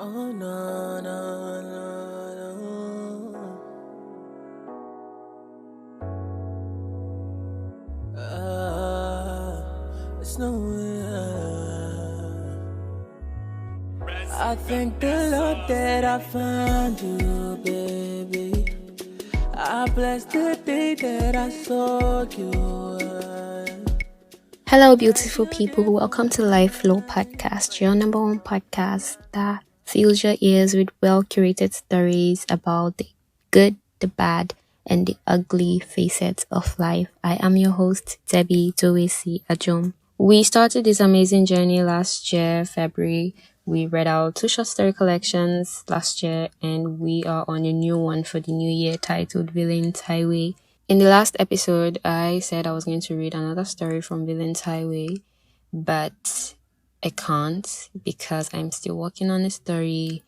Oh no, no, no, no. It's no I thank the Lord that I found you, baby. I bless the day that I saw you. Hello, beautiful people. Welcome to Life Flow Podcast, your number one podcast that fills your ears with well-curated stories about the good, the bad, and the ugly facets of life. I am your host, Debbie Dowesi Ajum. We started this amazing journey last year, February. We read out 2 short story collections last year, and we are on a new one for the new year titled Valentine's Highway. In the last episode, I said I was going to read another story from Valentine Highway, but I can't because I'm still working on a story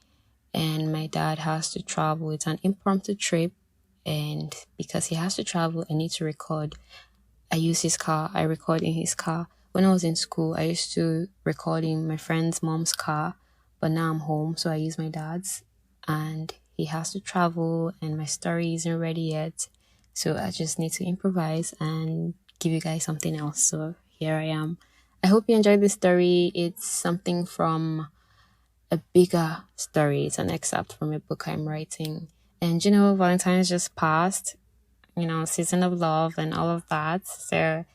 and my dad has to travel. It's an impromptu trip, and because he has to travel, I need to record. I use his car. I record in his car. When I was in school, I used to record in my friend's mom's car, but now I'm home, so I use my dad's, and he has to travel and my story isn't ready yet. So I just need to improvise and give you guys something else. So here I am. I hope you enjoyed this story. It's something from a bigger story. It's an excerpt from a book I'm writing. And Valentine's just passed, season of love and all of that. So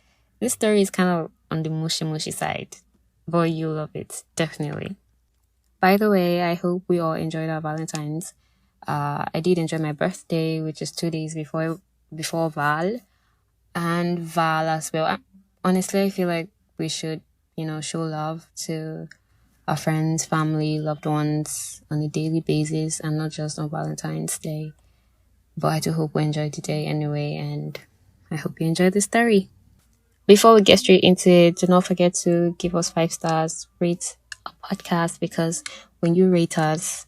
this story is kind of on the mushy side, but you love it, definitely. By the way, I hope we all enjoyed our Valentine's. I did enjoy my birthday, which is 2 days before Val, and Val as well. Honestly, I feel like we should, show love to our friends, family, loved ones on a daily basis and not just on Valentine's Day. But I do hope we enjoyed the day anyway, and I hope you enjoyed the story. Before we get straight into it, do not forget to give us 5 stars, rate our podcast, because when you rate us,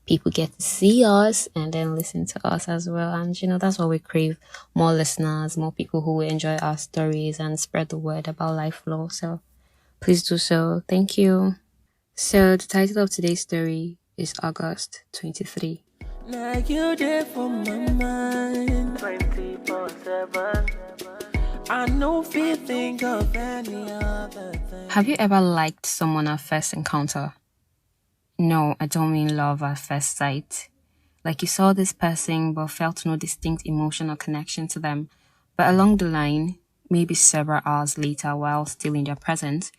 people get to see us and then listen to us as well. And that's what we crave: more listeners, more people who will enjoy our stories and spread the word about Life Flow. So please do so. Thank you. So the title of today's story is August 23. Now you there for my mind 24/7. I know if you think of any other thing. Have you ever liked someone at first encounter? No, I don't mean love at first sight. Like you saw this person but felt no distinct emotional connection to them. But along the line, maybe several hours later while still in their presence,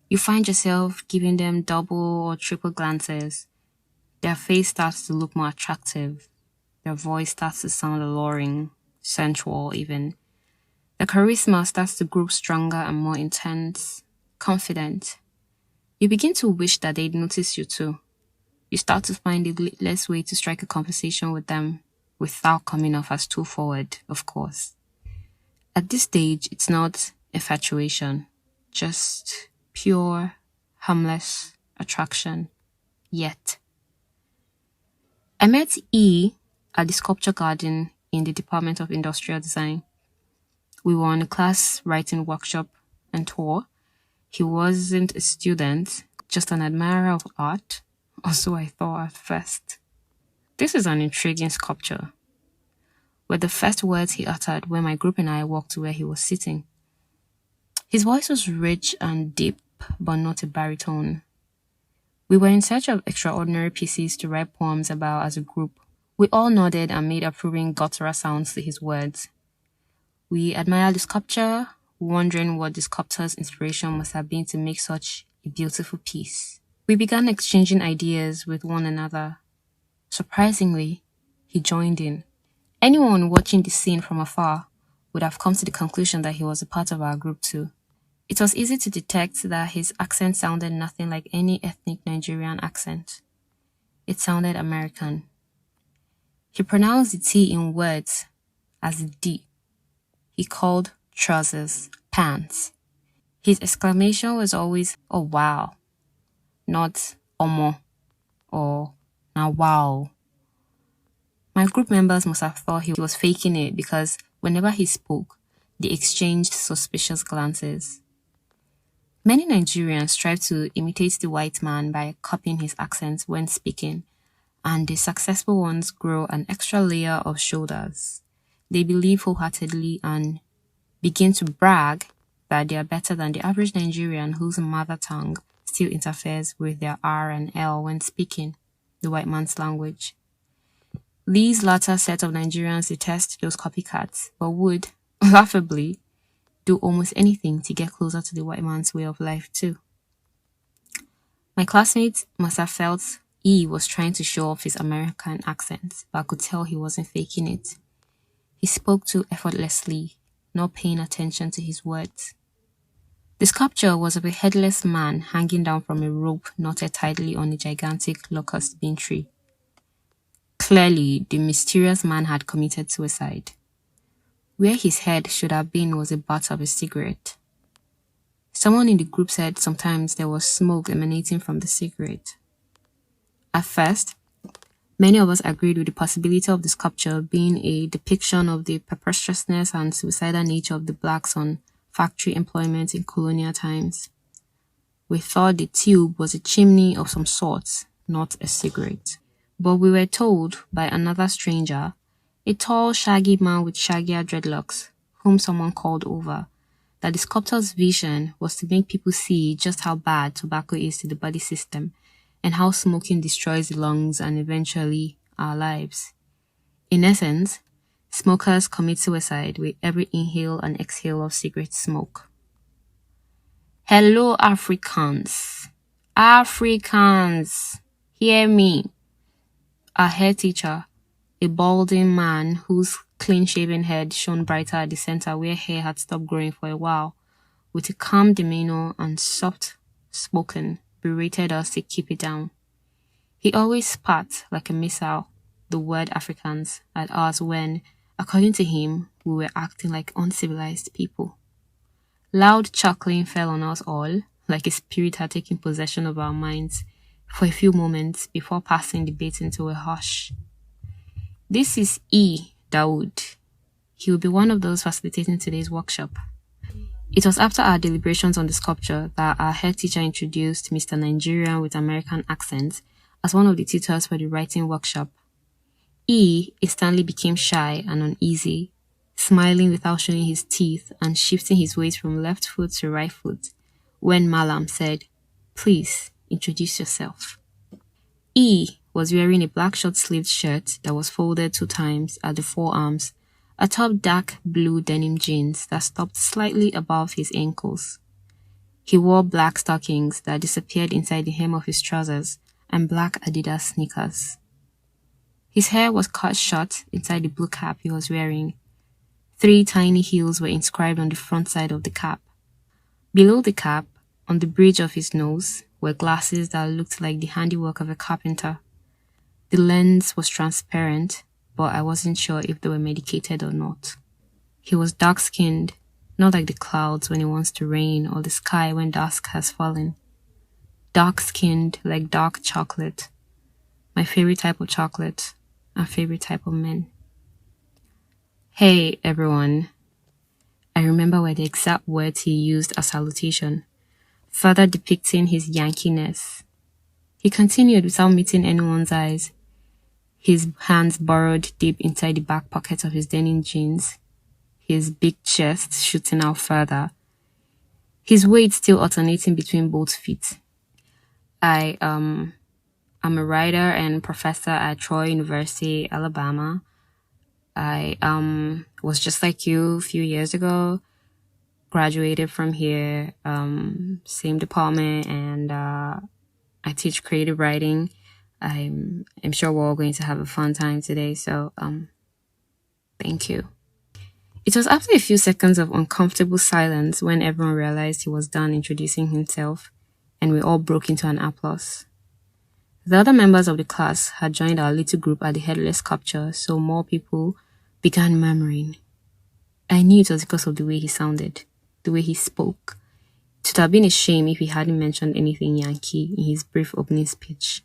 you find yourself giving them double or triple glances. Their face starts to look more attractive. Their voice starts to sound alluring, sensual even. The charisma starts to grow stronger and more intense, confident. You begin to wish that they'd notice you too. You start to find a less way to strike a conversation with them without coming off as too forward, of course. At this stage, it's not infatuation, just pure, harmless attraction. Yet. I met E at the Sculpture Garden in the Department of Industrial Design. We were on a class writing workshop and tour. He wasn't a student, just an admirer of art, or so I thought at first. This is an intriguing sculpture, were the first words he uttered when my group and I walked to where he was sitting. His voice was rich and deep, but not a baritone. We were in search of extraordinary pieces to write poems about as a group. We all nodded and made approving guttural sounds to his words. We admired the sculpture, wondering what the sculptor's inspiration must have been to make such a beautiful piece. We began exchanging ideas with one another. Surprisingly, he joined in. Anyone watching the scene from afar would have come to the conclusion that he was a part of our group too. It was easy to detect that his accent sounded nothing like any ethnic Nigerian accent. It sounded American. He pronounced the T in words as a D. He called trousers pants. His exclamation was always, "Oh wow," not "omo" or "now wow." My group members must have thought he was faking it because whenever he spoke, they exchanged suspicious glances. Many Nigerians strive to imitate the white man by copying his accent when speaking, and the successful ones grow an extra layer of shoulders. They believe wholeheartedly and begin to brag that they are better than the average Nigerian whose mother tongue still interferes with their R and L when speaking the white man's language. These latter set of Nigerians detest those copycats, but would, laughably, do almost anything to get closer to the white man's way of life too. My classmates must have felt E was trying to show off his American accent, but I could tell he wasn't faking it. He spoke too effortlessly, not paying attention to his words. The sculpture was of a headless man hanging down from a rope knotted tightly on a gigantic locust bean tree. Clearly, the mysterious man had committed suicide. Where his head should have been was a butt of a cigarette. Someone in the group said sometimes there was smoke emanating from the cigarette. At first, many of us agreed with the possibility of the sculpture being a depiction of the preposterousness and suicidal nature of the blacks on factory employment in colonial times. We thought the tube was a chimney of some sort, not a cigarette. But we were told by another stranger, a tall, shaggy man with shaggier dreadlocks, whom someone called over, that the sculptor's vision was to make people see just how bad tobacco is to the body system and how smoking destroys the lungs and eventually our lives. In essence, smokers commit suicide with every inhale and exhale of cigarette smoke. Hello, Africans. Africans, hear me. Our head teacher, a balding man whose clean-shaven head shone brighter at the center where hair had stopped growing for a while, with a calm demeanor and soft-spoken, berated us to keep it down. He always spat like a missile, the word Africans, at us when, according to him, we were acting like uncivilized people. Loud chuckling fell on us all, like a spirit had taken possession of our minds, for a few moments before passing the bait into a hush. This is E. Dawood. He will be one of those facilitating today's workshop. It was after our deliberations on the sculpture that our head teacher introduced Mr. Nigerian with American accent as one of the tutors for the writing workshop. E instantly became shy and uneasy, smiling without showing his teeth and shifting his weight from left foot to right foot, when Malam said, "Please, introduce yourself." E was wearing a black short-sleeved shirt that was folded 2 times at the forearms, atop dark blue denim jeans that stopped slightly above his ankles. He wore black stockings that disappeared inside the hem of his trousers and black Adidas sneakers. His hair was cut short inside the blue cap he was wearing. 3 tiny heels were inscribed on the front side of the cap. Below the cap, on the bridge of his nose, were glasses that looked like the handiwork of a carpenter. The lens was transparent, but I wasn't sure if they were medicated or not. He was dark-skinned, not like the clouds when it wants to rain or the sky when dusk has fallen. Dark-skinned like dark chocolate. My favorite type of chocolate, our favorite type of men. "Hey, everyone." I remember were the exact words he used as salutation, further depicting his Yankeeness. He continued without meeting anyone's eyes, his hands burrowed deep inside the back pockets of his denim jeans, his big chest shooting out further, his weight still alternating between both feet. I'm a writer and professor at Troy University, Alabama. I was just like you a few years ago, graduated from here, same department, and I teach creative writing. I'm sure we're all going to have a fun time today, so thank you. It was after a few seconds of uncomfortable silence when everyone realized he was done introducing himself, and we all broke into an applause. The other members of the class had joined our little group at the headless sculpture, so more people began murmuring. I knew it was because of the way he sounded, the way he spoke. It would have been a shame if he hadn't mentioned anything Yankee in his brief opening speech.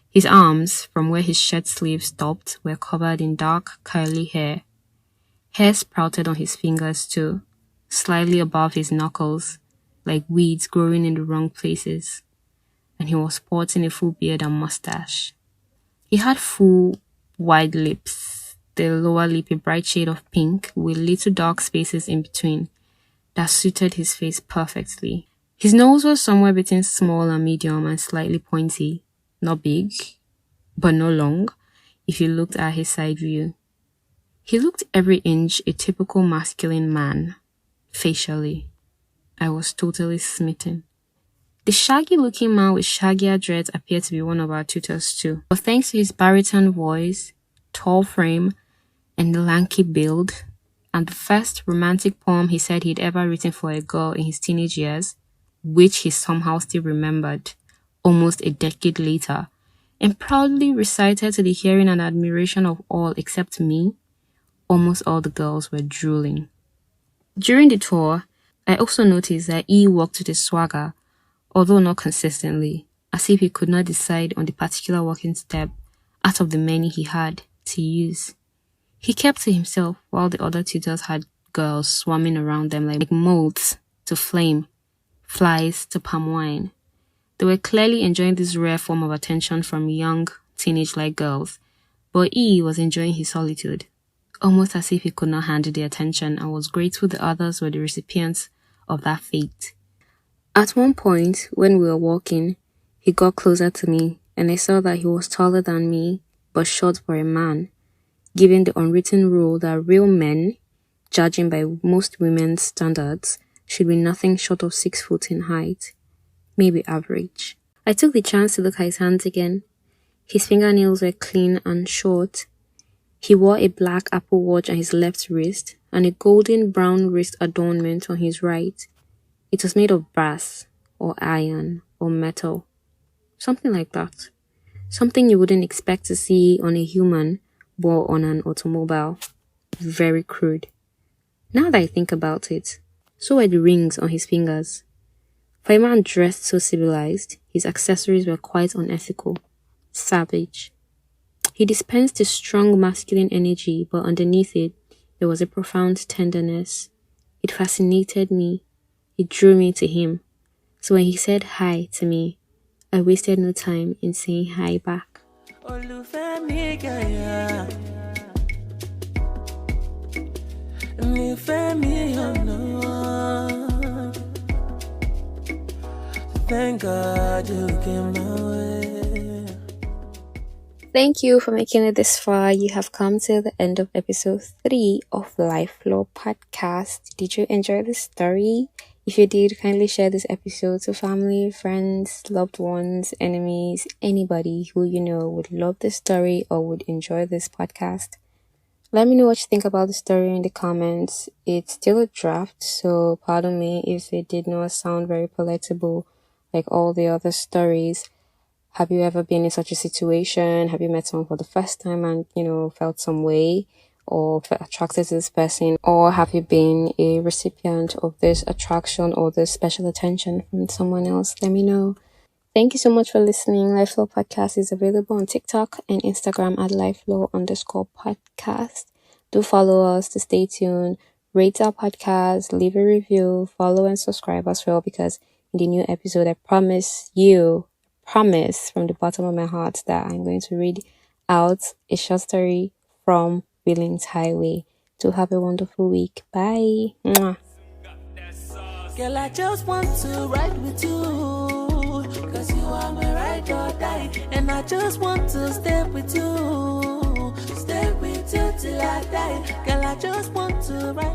His arms, from where his shirt sleeve stopped, were covered in dark, curly hair. Hair sprouted on his fingers too, slightly above his knuckles, like weeds growing in the wrong places, and he was sporting a full beard and mustache. He had full, wide lips, the lower lip a bright shade of pink with little dark spaces in between that suited his face perfectly. His nose was somewhere between small and medium and slightly pointy, not big, but not long if you looked at his side view. He looked every inch a typical masculine man, facially. I was totally smitten. The shaggy-looking man with shaggier dreads appeared to be one of our tutors too. But thanks to his baritone voice, tall frame, and the lanky build, and the first romantic poem he said he'd ever written for a girl in his teenage years, which he somehow still remembered, almost a decade later, and proudly recited to the hearing and admiration of all except me, almost all the girls were drooling. During the tour, I also noticed that he walked with a swagger, although not consistently, as if he could not decide on the particular walking step out of the many he had to use. He kept to himself while the other tutors had girls swarming around them like moths to flame, flies to palm wine. They were clearly enjoying this rare form of attention from young, teenage-like girls, but he was enjoying his solitude, almost as if he could not handle the attention and was grateful the others were the recipients of that fate. At one point, when we were walking, he got closer to me, and I saw that he was taller than me, but short for a man, given the unwritten rule that real men, judging by most women's standards, should be nothing short of 6 foot in height, maybe average. I took the chance to look at his hands again. His fingernails were clean and short. He wore a black Apple Watch on his left wrist and a golden brown wrist adornment on his right. It was made of brass, or iron, or metal. Something like that. Something you wouldn't expect to see on a human, but on an automobile. Very crude. Now that I think about it, so were the rings on his fingers. For a man dressed so civilized, his accessories were quite unethical. Savage. He dispensed a strong masculine energy, but underneath it, there was a profound tenderness. It fascinated me. It drew me to him. So when he said hi to me, I wasted no time in saying hi back. Thank God you came my way. Thank you for making it this far. You have come to the end of episode 3 of Life Law Podcast. Did you enjoy the story? If you did, kindly share this episode to family, friends, loved ones, enemies, anybody who you know would love this story or would enjoy this podcast. Let me know what you think about the story in the comments. It's still a draft, so pardon me if it did not sound very palatable like all the other stories. Have you ever been in such a situation? Have you met someone for the first time and, felt some way or felt attracted to this person? Or have you been a recipient of this attraction or this special attention from someone else? Let me know. Thank you so much for listening. Lifeflow Podcast is available on TikTok and Instagram at lifeflow_podcast. Do follow us to stay tuned. Rate our podcast, leave a review, follow and subscribe as well, because in the new episode, I promise from the bottom of my heart that I'm going to read out a short story from Billings Highway. Do have a wonderful week. Bye. Mwah. Girl, I just want to ride with you, 'cause you are my ride or die. And I just want to stay with you till I die. Girl, I just want to ride